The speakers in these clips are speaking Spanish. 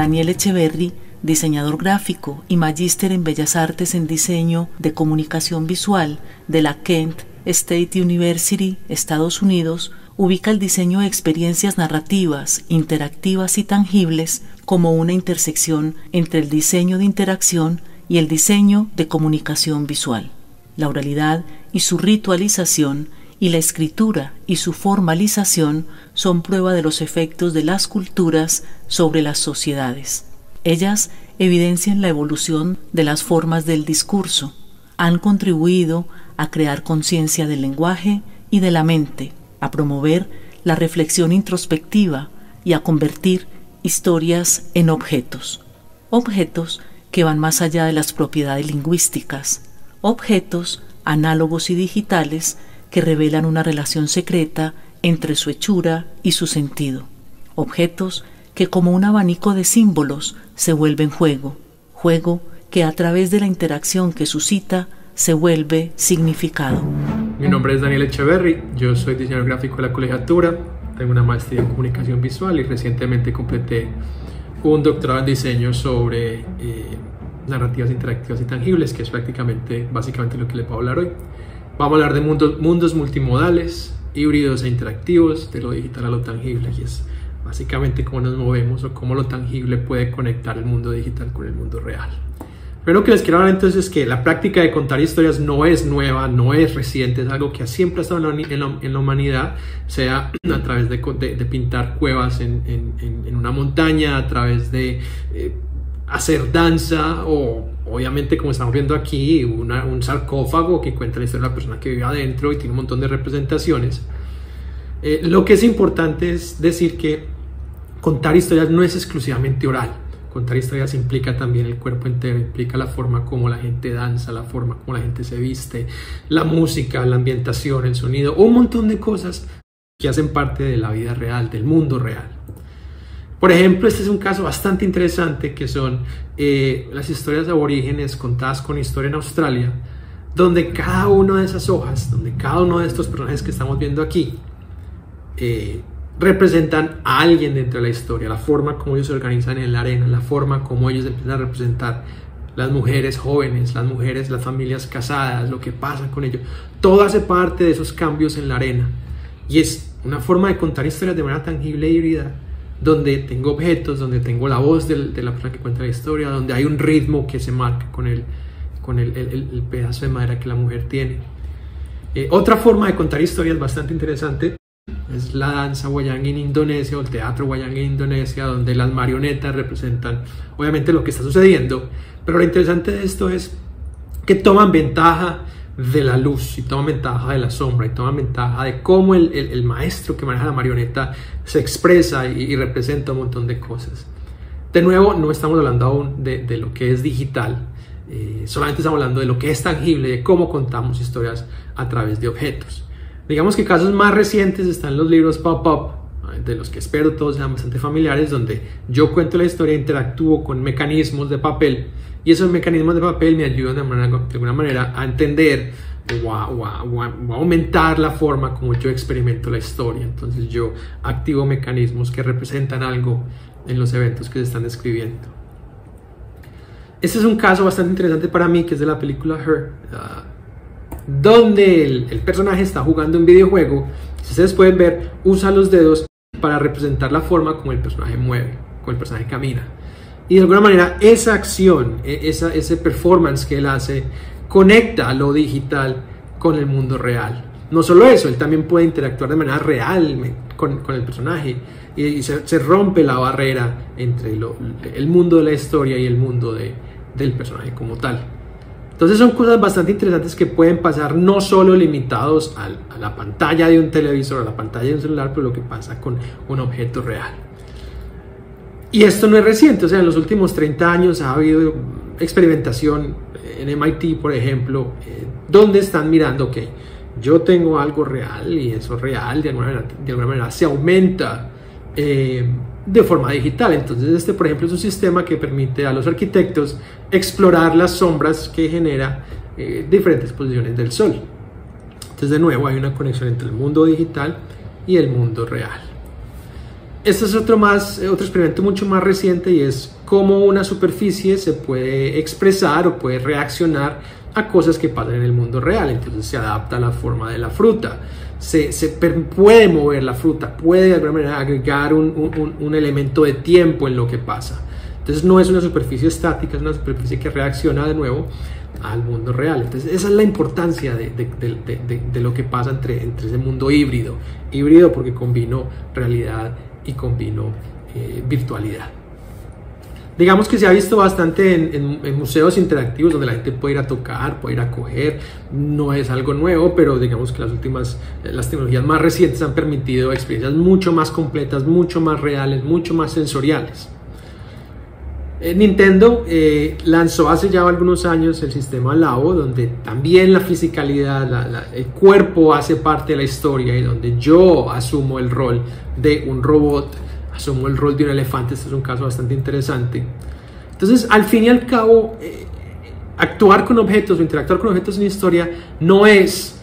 Daniel Echeverry, diseñador gráfico y magíster en Bellas Artes en Diseño de Comunicación Visual de la Kent State University, Estados Unidos, ubica el diseño de experiencias narrativas, interactivas y tangibles como una intersección entre el diseño de interacción y el diseño de comunicación visual. La oralidad y su ritualización y la escritura y su formalización son prueba de los efectos de las culturas sobre las sociedades. Ellas evidencian la evolución de las formas del discurso, han contribuido a crear conciencia del lenguaje y de la mente, a promover la reflexión introspectiva y a convertir historias en objetos. Objetos que van más allá de las propiedades lingüísticas, objetos análogos y digitales que revelan una relación secreta entre su hechura y su sentido. Objetos que como un abanico de símbolos se vuelven juego, juego que a través de la interacción que suscita se vuelve significado. Mi nombre es Daniel Echeverry, yo soy diseñador gráfico de la colegiatura, tengo una maestría en comunicación visual y recientemente completé un doctorado en diseño sobre narrativas interactivas y tangibles, que es básicamente lo que les voy a hablar hoy. Vamos a hablar de mundos multimodales, híbridos e interactivos, de lo digital a lo tangible, y es básicamente cómo nos movemos o cómo lo tangible puede conectar el mundo digital con el mundo real. Pero lo que les quiero hablar entonces es que la práctica de contar historias no es nueva, no es reciente, es algo que siempre ha estado en la humanidad, sea a través de pintar cuevas en una montaña, a través de hacer danza o obviamente, como estamos viendo aquí, un sarcófago que cuenta la historia de la persona que vive adentro y tiene un montón de representaciones. Lo que es importante es decir que contar historias no es exclusivamente oral. Contar historias implica también el cuerpo entero, implica la forma como la gente danza, la forma como la gente se viste, la música, la ambientación, el sonido, un montón de cosas que hacen parte de la vida real, del mundo real. Por ejemplo, este es un caso bastante interesante que son las historias aborígenes contadas con historia en Australia, donde cada una de esas hojas, donde cada uno de estos personajes que estamos viendo aquí representan a alguien dentro de la historia, la forma como ellos se organizan en la arena, la forma como ellos empiezan a representar las mujeres jóvenes, las familias casadas, lo que pasa con ellos, todo hace parte de esos cambios en la arena, y es una forma de contar historias de manera tangible e híbrida, donde tengo objetos, donde tengo la voz de la persona que cuenta la historia, donde hay un ritmo que se marca con el pedazo de madera que la mujer tiene. Otra forma de contar historias bastante interesante es la danza wayang en Indonesia o el teatro wayang en Indonesia, donde las marionetas representan obviamente lo que está sucediendo, pero lo interesante de esto es que toman ventaja de la luz y toman ventaja de la sombra y toman ventaja de cómo el maestro que maneja la marioneta se expresa y representa un montón de cosas. De nuevo, no estamos hablando aún de lo que es digital, solamente estamos hablando de lo que es tangible, de cómo contamos historias a través de objetos. Digamos que casos más recientes están los libros pop-up, de los que espero todos sean bastante familiares, donde yo cuento la historia, interactúo con mecanismos de papel, y esos mecanismos de papel me ayudan de alguna manera a entender o a aumentar la forma como yo experimento la historia. Entonces yo activo mecanismos que representan algo en los eventos que se están describiendo. Este es un caso bastante interesante para mí, que es de la película Her, donde el personaje está jugando un videojuego. Si ustedes pueden ver, usa los dedos para representar la forma como el personaje mueve, como el personaje camina, y de alguna manera esa acción, ese performance que él hace, conecta a lo digital con el mundo real. No solo eso, él también puede interactuar de manera real con el personaje, y se rompe la barrera entre el mundo de la historia y el mundo del personaje como tal. Entonces son cosas bastante interesantes que pueden pasar, no solo limitados a la pantalla de un televisor, a la pantalla de un celular, pero lo que pasa con un objeto real. Y esto no es reciente, o sea, en los últimos 30 años ha habido experimentación en MIT, por ejemplo, donde están mirando, ok, yo tengo algo real y eso real de alguna manera se aumenta de forma digital. Entonces por ejemplo, es un sistema que permite a los arquitectos explorar las sombras que genera diferentes posiciones del sol. Entonces de nuevo hay una conexión entre el mundo digital y el mundo real. Este es otro experimento mucho más reciente, y es cómo una superficie se puede expresar o puede reaccionar a cosas que pasan en el mundo real. Entonces se adapta a la forma de la fruta, puede mover la fruta, puede de alguna manera agregar un elemento de tiempo en lo que pasa. Entonces no es una superficie estática, es una superficie que reacciona de nuevo al mundo real. Entonces esa es la importancia de lo que pasa entre ese mundo híbrido porque combinó realidad y combinó virtualidad. Digamos que se ha visto bastante en museos interactivos donde la gente puede ir a tocar, puede ir a coger. No es algo nuevo, pero digamos que las tecnologías más recientes han permitido experiencias mucho más completas, mucho más reales, mucho más sensoriales. Nintendo lanzó hace ya algunos años el sistema Labo, donde también la fisicalidad, el cuerpo hace parte de la historia, y donde yo asumo el rol de un robot, asumo el rol de un elefante. Este es un caso bastante interesante. Entonces, al fin y al cabo, actuar con objetos o interactuar con objetos en historia no es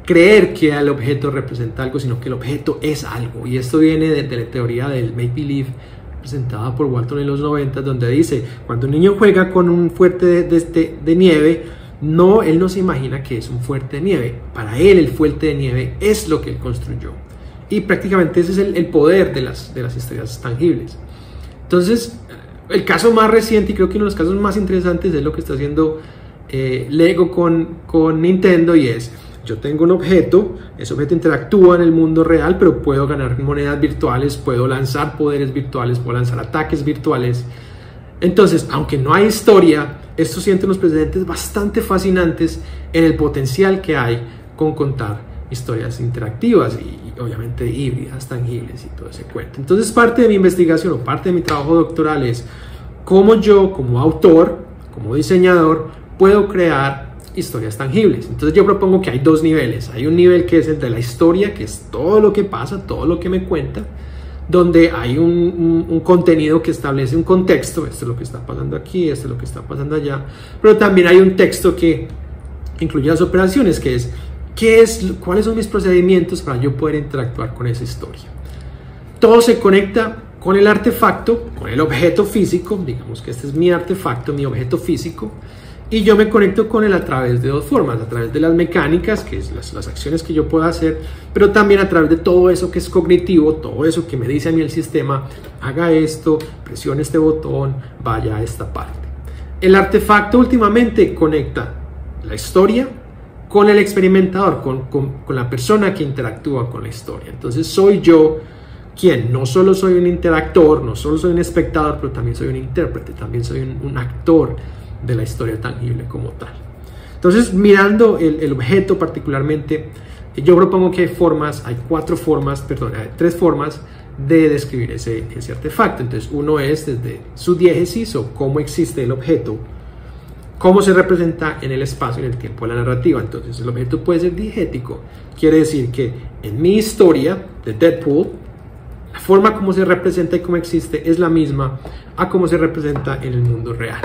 creer que el objeto representa algo, sino que el objeto es algo. Y esto viene de la teoría del make believe, presentada por Walton en los 90, donde dice: cuando un niño juega con un fuerte de nieve, él no se imagina que es un fuerte de nieve. Para él, el fuerte de nieve es lo que él construyó. Y prácticamente ese es el poder de las historias tangibles. Entonces, el caso más reciente, y creo que uno de los casos más interesantes, es lo que está haciendo Lego con Nintendo, y es: yo tengo un objeto, ese objeto interactúa en el mundo real, pero puedo ganar monedas virtuales, puedo lanzar poderes virtuales, puedo lanzar ataques virtuales. Entonces, aunque no hay historia, esto siente unos precedentes bastante fascinantes en el potencial que hay con contar historias interactivas y obviamente híbridas, tangibles y todo ese cuento. Entonces, parte de mi investigación o parte de mi trabajo doctoral es cómo yo, como autor, como diseñador, puedo crear historias tangibles. Entonces yo propongo que hay dos niveles. Hay un nivel que es el de la historia, que es todo lo que pasa, todo lo que me cuenta, donde hay un contenido que establece un contexto: esto es lo que está pasando aquí, esto es lo que está pasando allá. Pero también hay un texto que incluye las operaciones, que es cuáles son mis procedimientos para yo poder interactuar con esa historia. Todo se conecta con el artefacto, con el objeto físico. Digamos que este es mi artefacto, mi objeto físico, y yo me conecto con él a través de dos formas: a través de las mecánicas, que es las acciones que yo puedo hacer, pero también a través de todo eso que es cognitivo, todo eso que me dice a mí el sistema: haga esto, presione este botón, vaya a esta parte. El artefacto últimamente conecta la historia con el experimentador, con la persona que interactúa con la historia. Entonces soy yo quien no solo soy un interactor, no solo soy un espectador, pero también soy un intérprete, también soy un actor de la historia tangible como tal. Entonces, mirando el objeto particularmente, yo propongo que hay tres formas de describir ese artefacto. Entonces, uno es desde su diégesis, o cómo existe el objeto, cómo se representa en el espacio y en el tiempo de la narrativa. Entonces, el objeto puede ser diegético, quiere decir que en mi historia de Deadpool, la forma como se representa y cómo existe es la misma a cómo se representa en el mundo real.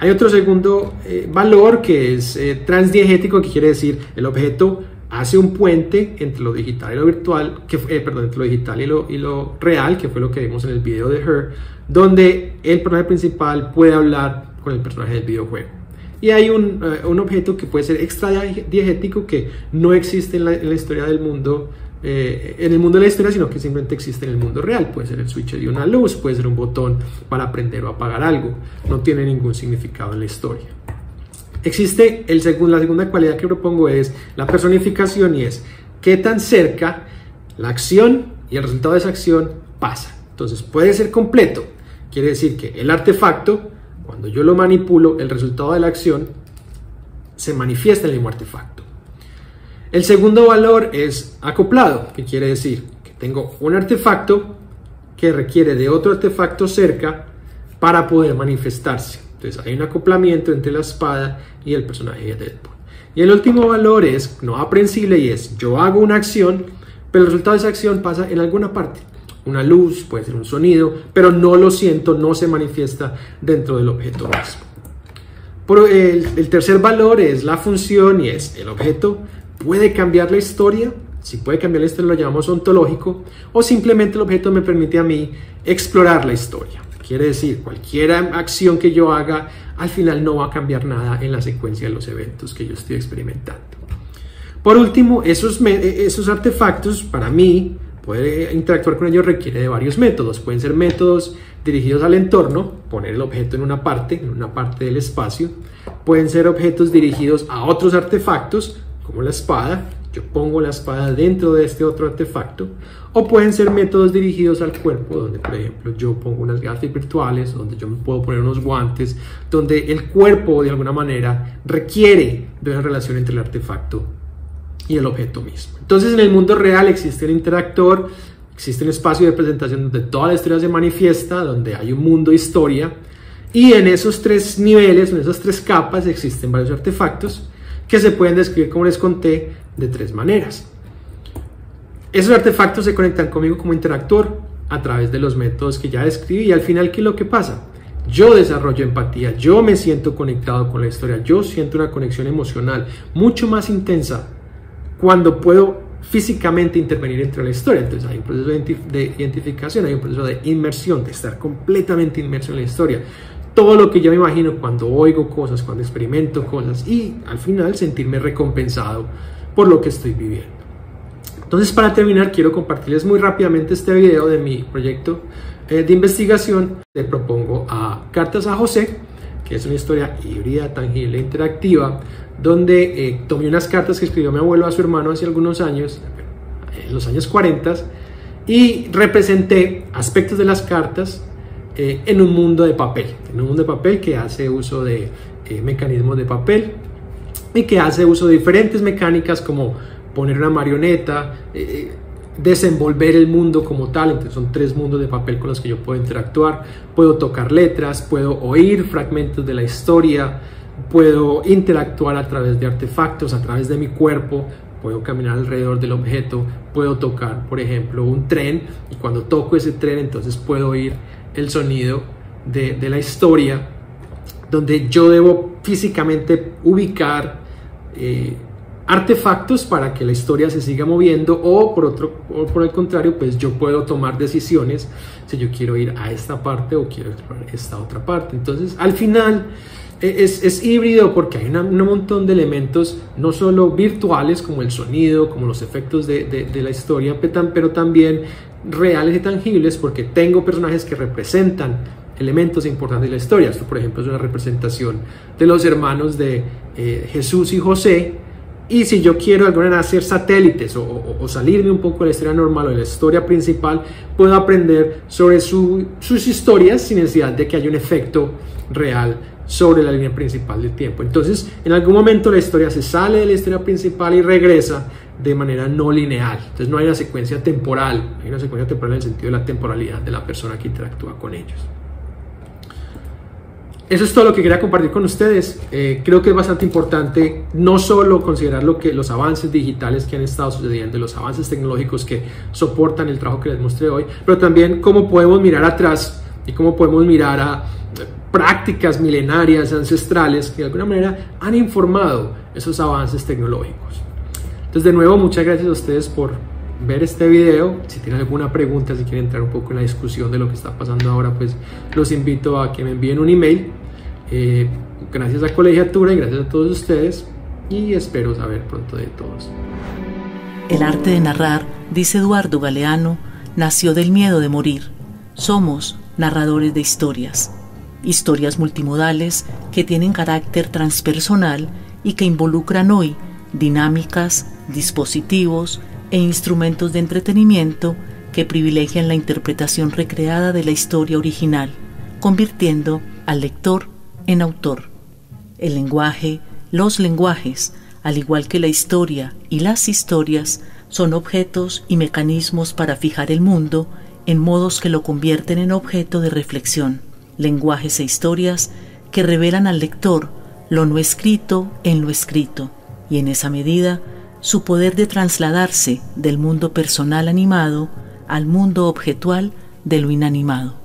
Hay otro segundo valor, que es transdiegético, que quiere decir el objeto hace un puente entre lo digital y lo virtual, entre lo digital y lo real, que fue lo que vimos en el video de Her, donde el personaje principal puede hablar con el personaje del videojuego. Y hay un objeto que puede ser extradiegético, que no existe en la historia del mundo, en el mundo de la historia, sino que simplemente existe en el mundo real. Puede ser el switch de una luz, puede ser un botón para prender o apagar algo. No tiene ningún significado en la historia. Existe la segunda cualidad que propongo, es la personificación, y es qué tan cerca la acción y el resultado de esa acción pasa. Entonces puede ser completo, quiere decir que el artefacto, cuando yo lo manipulo, el resultado de la acción se manifiesta en el mismo artefacto. El segundo valor es acoplado, que quiere decir que tengo un artefacto que requiere de otro artefacto cerca para poder manifestarse. Entonces hay un acoplamiento entre la espada y el personaje de Deadpool. Y el último valor es no aprensible, y es: yo hago una acción, pero el resultado de esa acción pasa en alguna parte. Una luz, puede ser un sonido, pero no lo siento, no se manifiesta dentro del objeto mismo. Pero el tercer valor es la función, y es: el objeto puede cambiar la historia. Si puede cambiar la historia lo llamamos ontológico, o simplemente el objeto me permite a mí explorar la historia. Quiere decir, cualquier acción que yo haga al final no va a cambiar nada en la secuencia de los eventos que yo estoy experimentando. Por último, esos artefactos, para mí, poder interactuar con ellos requiere de varios métodos. Pueden ser métodos dirigidos al entorno, poner el objeto en una parte del espacio. Pueden ser objetos dirigidos a otros artefactos, como la espada. Yo pongo la espada dentro de este otro artefacto. O pueden ser métodos dirigidos al cuerpo, donde por ejemplo yo pongo unas gafas virtuales, donde yo me puedo poner unos guantes, donde el cuerpo de alguna manera requiere de una relación entre el artefacto y el objeto mismo. Entonces en el mundo real existe el interactor, existe un espacio de presentación donde toda la historia se manifiesta, donde hay un mundo historia, y en esos tres niveles, en esas tres capas existen varios artefactos que se pueden describir, como les conté, de tres maneras. Esos artefactos se conectan conmigo como interactor a través de los métodos que ya describí, y al final, ¿qué es lo que pasa? Yo desarrollo empatía, yo me siento conectado con la historia, yo siento una conexión emocional mucho más intensa cuando puedo físicamente intervenir dentro de la historia. Entonces hay un proceso de identificación, hay un proceso de inmersión, de estar completamente inmerso en la historia. Todo lo que yo me imagino cuando oigo cosas, cuando experimento cosas, y al final sentirme recompensado por lo que estoy viviendo. Entonces, para terminar, quiero compartirles muy rápidamente este video de mi proyecto de investigación. Le propongo a Cartas a José, que es una historia híbrida, tangible e interactiva, donde tomé unas cartas que escribió mi abuelo a su hermano hace algunos años, en los años 40, y representé aspectos de las cartas en un mundo de papel, que hace uso de mecanismos de papel y que hace uso de diferentes mecánicas, como poner una marioneta, desenvolver el mundo como tal. Entonces son tres mundos de papel con los que yo puedo interactuar. Puedo tocar letras, puedo oír fragmentos de la historia, puedo interactuar a través de artefactos, a través de mi cuerpo, puedo caminar alrededor del objeto, puedo tocar, por ejemplo, un tren, y cuando toco ese tren entonces puedo oír el sonido de la historia, donde yo debo físicamente ubicar artefactos para que la historia se siga moviendo, o por el contrario, pues yo puedo tomar decisiones si yo quiero ir a esta parte o quiero explorar esta otra parte. Entonces al final es híbrido, porque hay un montón de elementos, no solo virtuales como el sonido, como los efectos de la historia, pero también reales y tangibles, porque tengo personajes que representan elementos importantes de la historia. Esto, por ejemplo, es una representación de los hermanos de Jesús y José. Y si yo quiero de alguna manera hacer satélites o salirme un poco de la historia normal o de la historia principal, puedo aprender sobre sus historias sin necesidad de que haya un efecto real sobre la línea principal del tiempo. Entonces, en algún momento la historia se sale de la historia principal y regresa de manera no lineal. Entonces no hay una secuencia temporal, hay una secuencia temporal en el sentido de la temporalidad de la persona que interactúa con ellos. Eso es todo lo que quería compartir con ustedes. Creo que es bastante importante no solo considerar los avances digitales que han estado sucediendo, los avances tecnológicos que soportan el trabajo que les mostré hoy, pero también cómo podemos mirar atrás y cómo podemos mirar a prácticas milenarias, ancestrales, que de alguna manera han informado esos avances tecnológicos. Entonces, de nuevo, muchas gracias a ustedes por ver este video. Si tienen alguna pregunta, si quieren entrar un poco en la discusión de lo que está pasando ahora, pues los invito a que me envíen un email. Gracias a Colegiatura y gracias a todos ustedes, y espero saber pronto de todos. El arte de narrar, dice Eduardo Galeano, nació del miedo de morir. Somos narradores de historias multimodales que tienen carácter transpersonal y que involucran hoy dinámicas, dispositivos e instrumentos de entretenimiento que privilegian la interpretación recreada de la historia original, convirtiendo al lector en autor. El lenguaje, los lenguajes, al igual que la historia y las historias, son objetos y mecanismos para fijar el mundo en modos que lo convierten en objeto de reflexión, lenguajes e historias que revelan al lector lo no escrito en lo escrito, y en esa medida su poder de trasladarse del mundo personal animado al mundo objetual de lo inanimado.